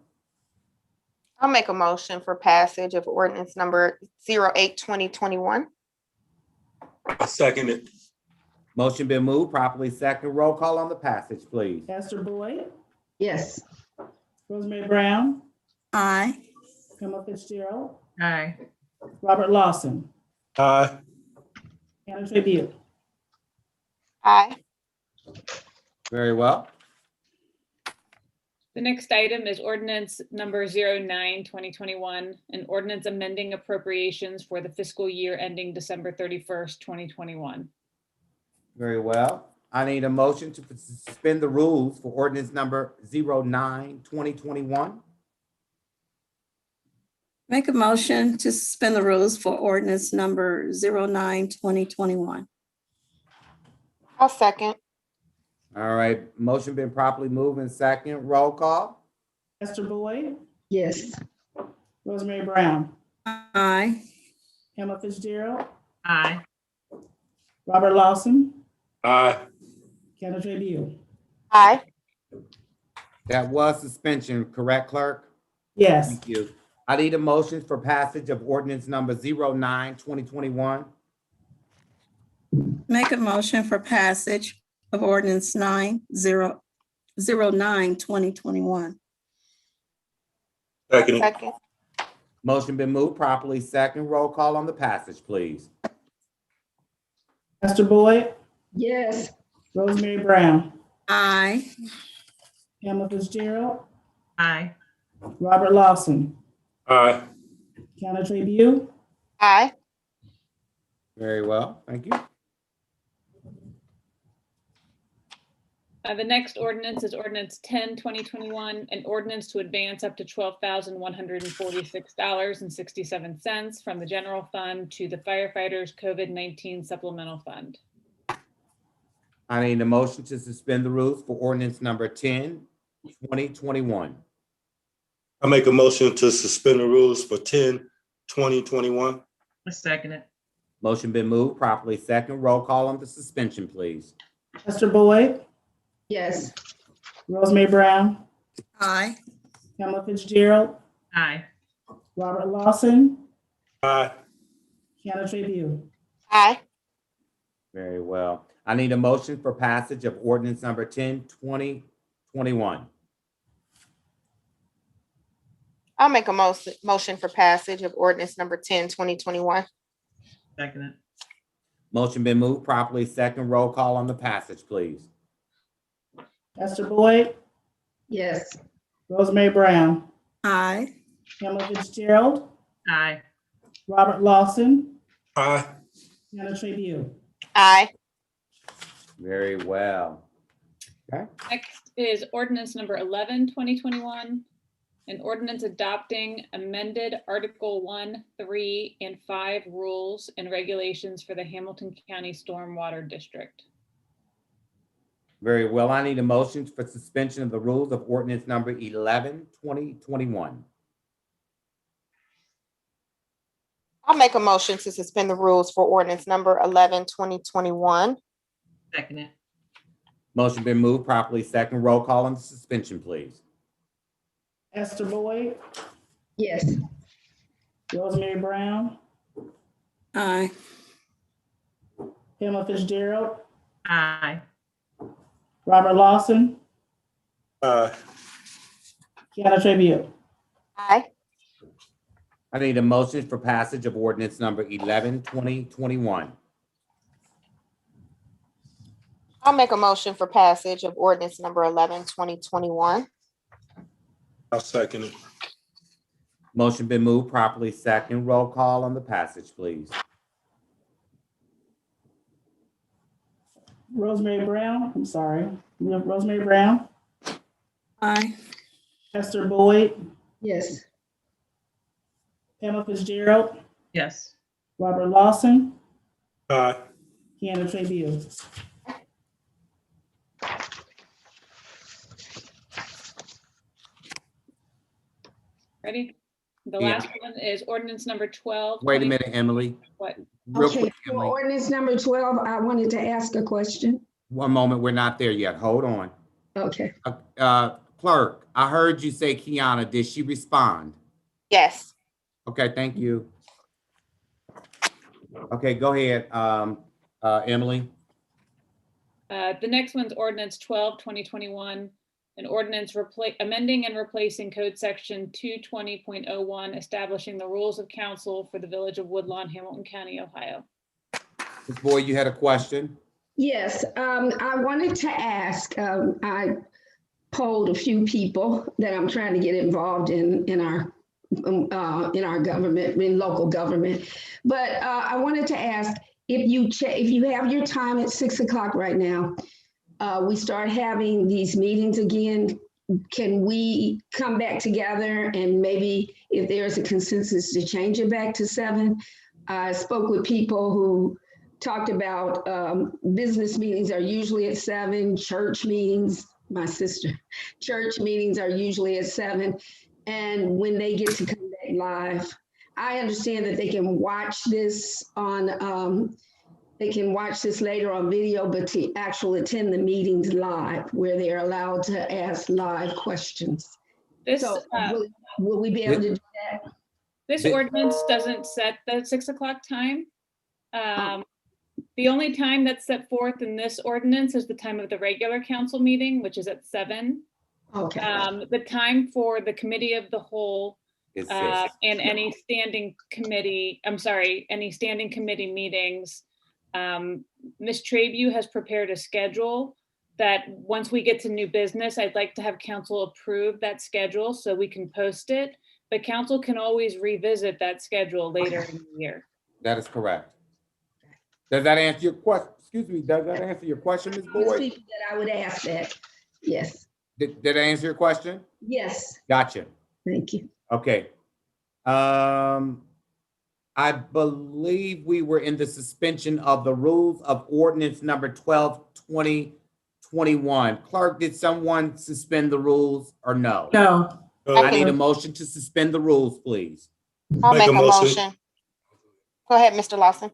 I'll make a motion for passage of ordinance number 08-2021. I second it. Motion been moved, properly second. Roll call on the passage, please. Esther Boyd, Yes. Rosemary Brown, Aye. Pamela Fitzgerald, Aye. Robert Lawson, Aye. Kiana Tribune. Aye. Very well. The next item is ordinance number 09-2021, an ordinance amending appropriations for the fiscal year ending December 31st, 2021. Very well. I need a motion to suspend the rules for ordinance number 09-2021. Make a motion to suspend the rules for ordinance number 09-2021. I'll second. All right, motion been properly moved and second. Roll call. Esther Boyd, Yes. Rosemary Brown, Aye. Pamela Fitzgerald, Aye. Robert Lawson, Aye. Kiana Tribune. Aye. That was suspension, correct, clerk? Yes. Thank you. I need a motion for passage of ordinance number 09-2021. Make a motion for passage of ordinance 09-2021. Second it. Second. Motion been moved, properly second. Roll call on the passage, please. Esther Boyd, Yes. Rosemary Brown, Aye. Pamela Fitzgerald, Aye. Robert Lawson, Aye. Kiana Tribune. Aye. Very well, thank you. The next ordinance is ordinance 10-2021, an ordinance to advance up to $12,146.67 from the general fund to the firefighters COVID-19 supplemental fund. I need a motion to suspend the rules for ordinance number 10-2021. I make a motion to suspend the rules for 10-2021. I second it. Motion been moved, properly second. Roll call on the suspension, please. Esther Boyd, Yes. Rosemary Brown, Aye. Pamela Fitzgerald, Aye. Robert Lawson, Aye. Kiana Tribune. Aye. Very well. I need a motion for passage of ordinance number 10-2021. I'll make a motion for passage of ordinance number 10-2021. Second it. Motion been moved, properly second. Roll call on the passage, please. Esther Boyd, Yes. Rosemary Brown, Aye. Pamela Fitzgerald, Aye. Robert Lawson, Aye. Kiana Tribune. Aye. Very well. Next is ordinance number 11-2021, an ordinance adopting amended Article 1, 3, and 5 rules and regulations for the Hamilton County Stormwater District. Very well. I need a motion for suspension of the rules of ordinance number 11-2021. I'll make a motion to suspend the rules for ordinance number 11-2021. Second it. Motion been moved, properly second. Roll call on the suspension, please. Esther Boyd, Yes. Rosemary Brown, Aye. Pamela Fitzgerald, Aye. Robert Lawson, Aye. Kiana Tribune. Aye. I need a motion for passage of ordinance number 11-2021. I'll make a motion for passage of ordinance number 11-2021. I'll second it. Motion been moved, properly second. Roll call on the passage, please. Rosemary Brown, I'm sorry. We have Rosemary Brown, Aye. Esther Boyd, Yes. Pamela Fitzgerald, Yes. Robert Lawson, Aye. Kiana Tribune. Ready? The Yeah. last one is ordinance number 12. Wait a minute, Emily. What? Real Okay, quick, for Emily. ordinance number 12, I wanted to ask a question. One moment, we're not there yet. Hold on. Okay. Clerk, I heard you say Kiana. Did she respond? Yes. Okay, thank you. Okay, go ahead, Emily. The next one's ordinance 12, 2021, an ordinance amending and replacing code section 220.01, establishing the rules of council for the village of Woodlawn, Hamilton County, Ohio. Ms. Boyd, you had a question? Yes, I wanted to ask, I polled a few people that I'm trying to get involved in our government, in local government. But I wanted to ask if you have your time at 6 o'clock right now, we start having these meetings again. Can we come back together and maybe if there's a consensus to change it back to 7? I spoke with people who talked about business meetings are usually at 7, church meetings, my sister, church meetings are usually at 7. And when they get to come back live, I understand that they can watch this on, they can watch this later on video, but to actually attend the meetings live where they're allowed to ask live questions. This, So will we be able to do that? this ordinance doesn't set the 6 o'clock time. The only time that's set forth in this ordinance is the time of the regular council meeting, which is at 7. Okay. The time for the committee of the whole It's and any standing committee, any standing committee meetings. Ms. Trabue has prepared a schedule that once we get to new business, I'd like to have council approve that schedule so we can post it, but council can always revisit that schedule later in the year. That is correct. Does that answer your question? Excuse me, does that answer your question, Ms. Boyd? People that I would ask that. Yes. Did I answer your question? Yes. Gotcha. Thank you. Okay. I believe we were in the suspension of the rules of ordinance number 12, 2021. Clerk, did someone suspend the rules or no? No. I need a motion to suspend the rules, please. I'll make a motion. Go ahead, Mr. Lawson.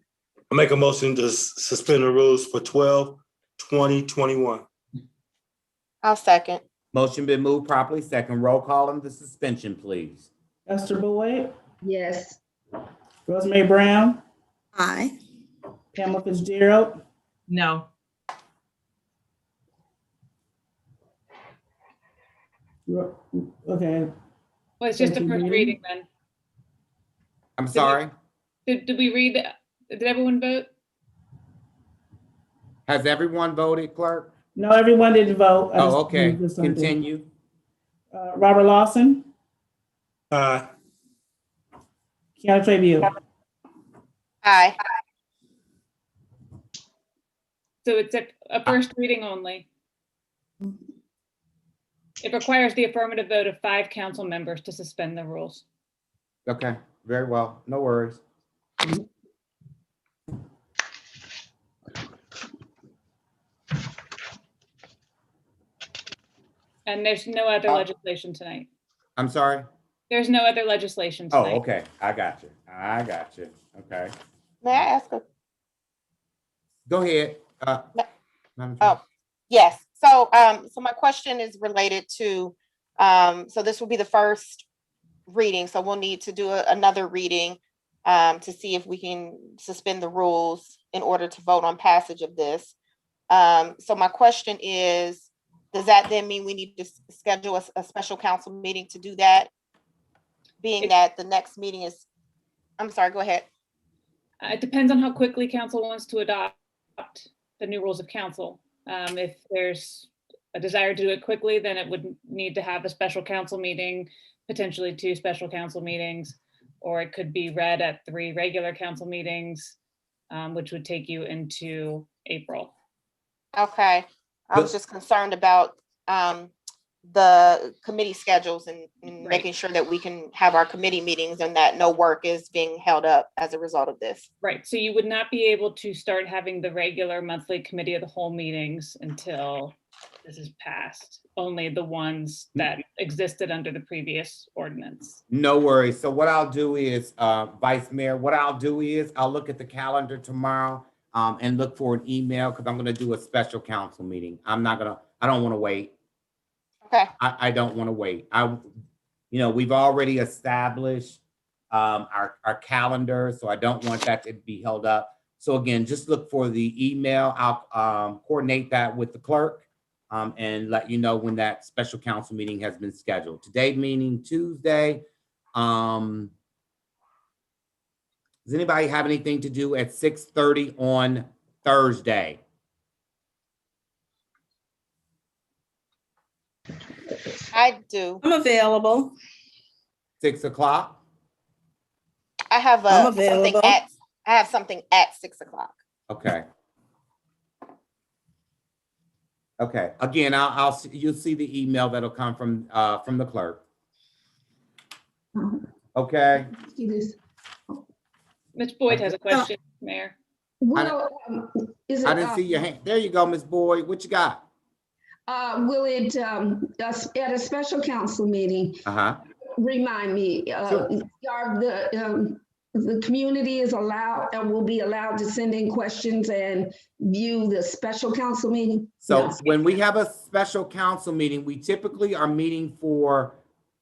I make a motion to suspend the rules for 12, 2021. I'll second. Motion been moved properly. Second, roll call on the suspension, please. Esther Boyd, Yes. Rosemary Brown, Aye. Pamela Fitzgerald, No. okay, Well, it's just a first reading then. I'm sorry. Did we read, did everyone vote? Has everyone voted, clerk? no, everyone didn't vote. I Oh, just okay. moved to something. Continue. Robert Lawson, Aye. Kiana Trabue, Aye. So it's a first reading only. It requires the affirmative vote of 5 council members to suspend the rules. Okay, very well. No worries. And there's no other legislation tonight. I'm sorry. There's no other legislation Oh, tonight. okay. I got you. I got you. Okay. May I ask a Go ahead. Madam Chair. Oh, yes. So, so my question is related to, so this will be the first reading, so we'll need to do another reading to see if we can suspend the rules in order to vote on passage of this. So my question is, does that then mean we need to schedule a special council meeting to do that? Being that the next meeting is, I'm sorry, go ahead. It depends on how quickly council wants to adopt the new rules of council. If there's a desire to do it quickly, then it would need to have a special council meeting, potentially 2 special council meetings, or it could be read at 3 regular council meetings, which would take you into April. Okay. I was just concerned about the committee schedules and Right. making sure that we can have our committee meetings and that no work is being held up as a result of this. Right, so you would not be able to start having the regular monthly committee of the whole meetings until this is passed, only the ones that existed under the previous ordinance. No worries. So what I'll do is, Vice Mayor, what I'll do is I'll look at the calendar tomorrow and look for an email because I'm going to do a special council meeting. I don't want to wait. Okay. I don't want to wait. We've already established our calendar, so I don't want that to be held up. So again, just look for the email. I'll coordinate that with the clerk and let you know when that special council meeting has been scheduled. Today meaning Tuesday. Does anybody have anything to do at 6:30 on Thursday? I do. I'm available. 6 o'clock? I have I'm something available. at 6 o'clock. Okay. Okay. Again, you'll see the email that'll come from the clerk. Okay. See this? Ms. Boyd has a question, Mayor. Will, is it, I didn't see your hand. There you go, Ms. Boyd. What you got? will it, at a special council meeting, remind me, Sure. are the community is allowed and will be allowed to send in questions and view the special council meeting? So No. when we have a special council meeting, we typically are meeting for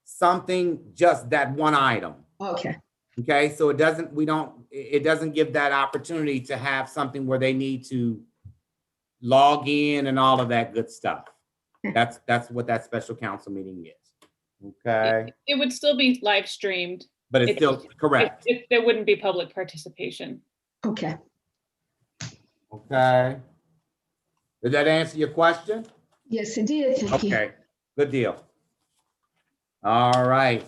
something, just that one item. Okay. Okay, so it doesn't give that opportunity to have something where they need to log in and all of that good stuff. That's what that special council meeting is. Okay, It would still be live streamed. but it's still correct. If there wouldn't be public participation. Okay. Okay. Did that answer your question? Yes, it did. Thank you. Okay, good deal. All right.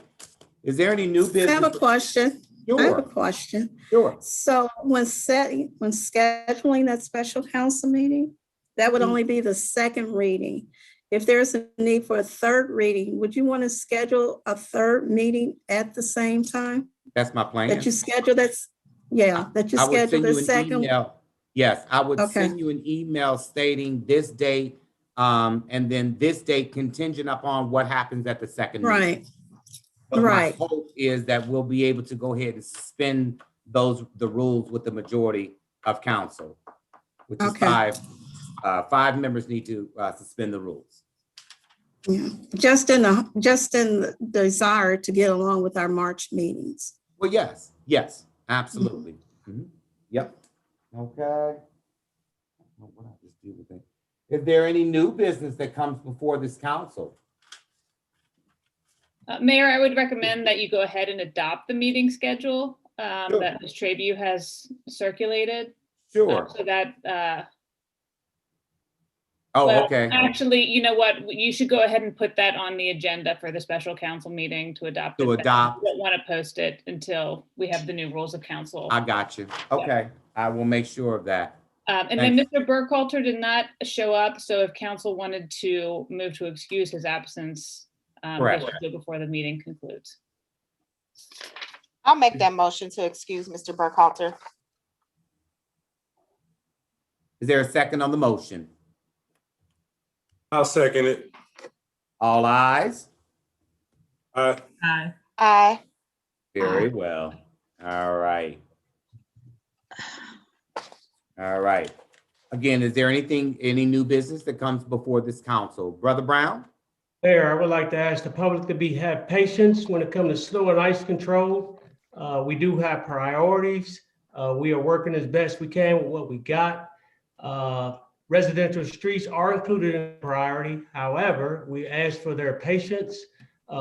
Is there any new I business? have a question. I have a Sure, question. sure. So when scheduling that special council meeting, that would only be the second reading. If there's a need for a third reading, would you want to schedule a third meeting at the same time? That's my plan. That you schedule that you I would schedule send the you an second. email. Yes, I would Okay. send you an email stating this date, and then this date contingent upon what happens at the second meeting. Right, But my right. hope is that we'll be able to go ahead and suspend the rules with the majority of council, which is Okay. 5. 5 members need to suspend the rules. Yeah, just in the desire to get along with our March meetings. Well, yes, absolutely. Mhm. Yep. Okay. What I just do with it? Is there any new business that comes before this council? Mayor, I would recommend that you go ahead and adopt the meeting schedule Sure. that Ms. Trabue has circulated. Sure. So that, Oh, well, okay. actually, you know what? You should go ahead and put that on the agenda for the special council meeting to adopt. To it. adopt. We don't want to post it until we have the new rules of council. I got you. Okay, I will make sure of that. And then Mr. Burkhalter did not show up, so if council wanted to move to excuse his absence, they Correct. should do it before the meeting concludes. I'll make that motion to excuse Mr. Burkhalter. Is there a second on the motion? I'll second it. All ayes? Aye. Aye. Very well. All right. All right. Again, is there any new business that comes before this council? Brother Brown? Mayor, I would like to ask the public to have patience when it comes to snow and ice control. We do have priorities. We are working as best we can with what we got. Residential streets are included in priority. However, we ask for their patience.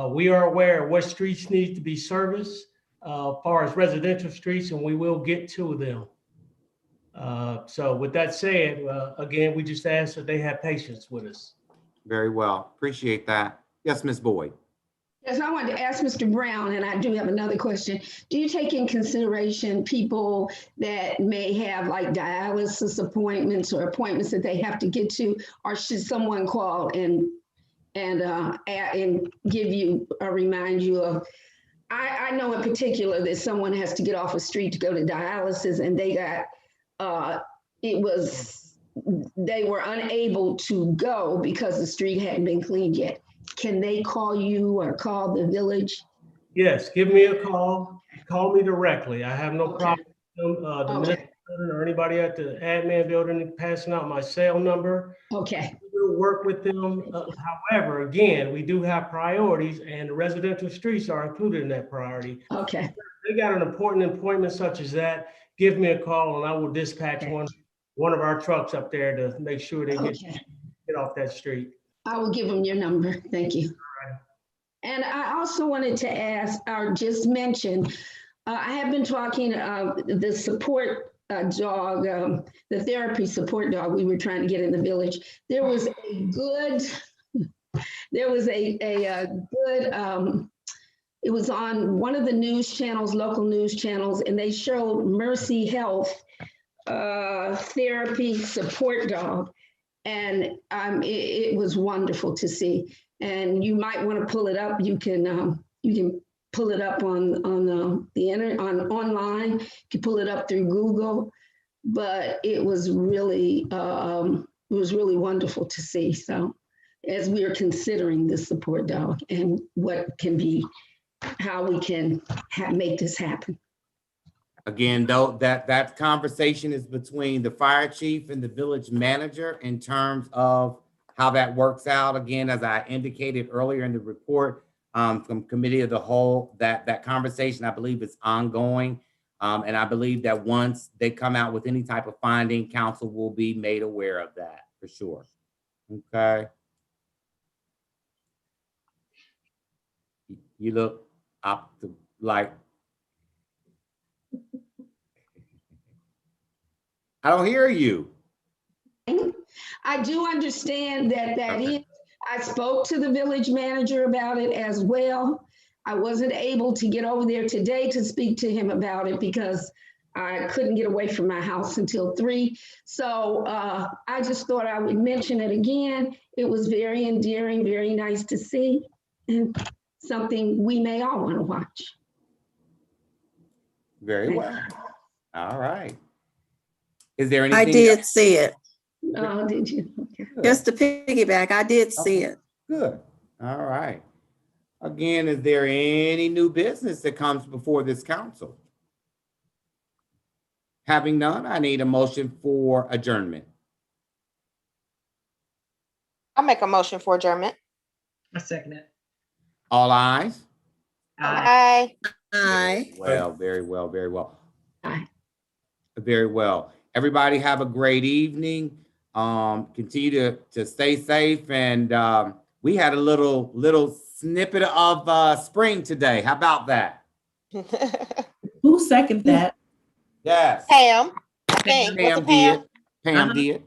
We are aware of what streets need to be serviced as far as residential streets, and we will get to them. So with that said, again, we just ask that they have patience with us. Very well. Appreciate that. Yes, Ms. Boyd. Yes, I wanted to ask Mr. Brown, and I do have another question. Do you take in consideration people that may have like dialysis appointments or appointments that they have to get to, or should someone call and and give you, remind you of, I know in particular that someone has to get off a street to go to dialysis, and they got, they were unable to go because the street hadn't been cleaned yet. Can they call you or call the village? Yes, give me a call. Call me directly. I have no Okay. problem. The minister or anybody at the admin building passing out my cell number. Okay. We'll work with them. However, again, we do have priorities, and the residential streets are included in that priority. Okay. They got an important appointment such as that, give me a call and I will dispatch one of our trucks up there to make sure they get off that street. I will give them your number. Thank you. And I also wanted to ask, or just mention, I have been talking, the support dog, the therapy support dog we were trying to get in the village. There was a good, it was on one of the news channels, local news channels, and they showed Mercy Health therapy support dog. And it was wonderful to see. And you might want to pull it up. You can pull it up on the internet, online. You can pull it up through Google. But it was really wonderful to see. So as we are considering this support dog and what can be, how we can make this happen. Again, though, that conversation is between the fire chief and the village manager in terms of how that works out. Again, as I indicated earlier in the report from committee of the whole, that conversation, I believe, is ongoing. And I believe that once they come out with any type of finding, council will be made aware of that for sure. Okay. You look up to like, I don't hear you. I do understand that I spoke to the village manager about it as well. I wasn't able to get over there today to speak to him about it because I couldn't get away from my house until 3. So I just thought I would mention it again. It was very endearing, very nice to see, and something we may all want to watch. Very well. All right. Is there anything? I did see it. Oh, did you? Okay. Just to piggyback, I did see it. Good. All right. Again, is there any new business that comes before this council? Having none, I need a motion for adjournment. I'll make a motion for adjournment. I second it. All ayes? Aye. Aye. Well, very well, very well. Aye. Very well. Everybody have a great evening. Continue to stay safe. And we had a little snippet of spring today. How about that? Who seconded that? Yes. Pam, I think. Was it Pam? Pam did.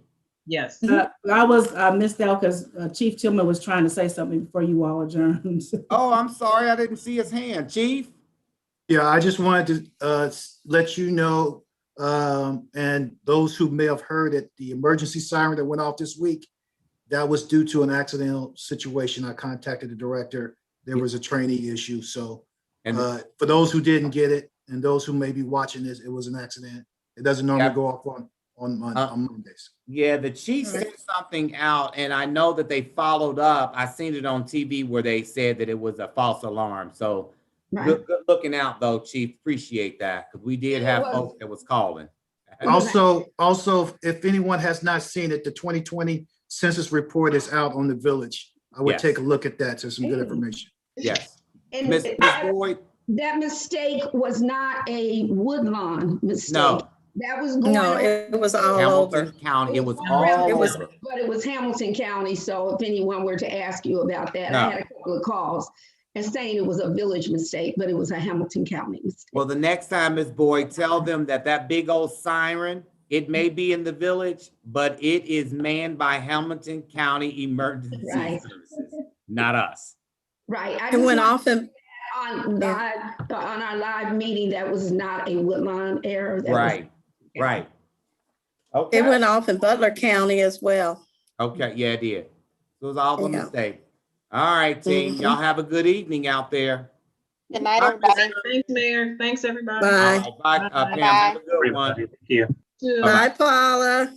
Yes. I missed out because Chief Tillman was trying to say something before you all adjourned. Oh, I'm sorry. I didn't see his hand. Chief? Yeah, I just wanted to let you know, and those who may have heard that the emergency siren that went off this week, that was due to an accidental situation. I contacted the director. There was a training issue. So for those who didn't get it and those who may be watching this, it was an accident. It doesn't normally go off on Mondays. Yeah, the chief sent something out, and I know that they followed up. I seen it on TV where they said that it was a false alarm. So good looking out, though, Chief. Appreciate that, because we did have folks that was calling. Also, if anyone has not seen it, the 2020 census report is out on the village. I would take a look at that. So some good information. Yes. And Ms. Boyd? that mistake was not a Woodlawn mistake. No. That was going No, on. it was all Hamilton over. County. It was all over. But it was Hamilton County. So if anyone were to ask you about that, I had a couple of calls and saying it was a village mistake, but it was a Hamilton County mistake. Well, the next time, Ms. Boyd, tell them that big old siren, it may be in the village, but it is manned by Hamilton County Emergency Services, not us. Right. It went off and on our live meeting, that was not a Woodlawn error. Right. Okay. it went off in Butler County as well. Okay, yeah, it did. It was all a mistake. All right, team. Y'all have a good evening out there. Good night, everybody. Thanks, Mayor. Thanks, everybody. Bye. All right, bye, Pam. Bye. Have a good one. Everybody, thank you. Too. Bye, Paula.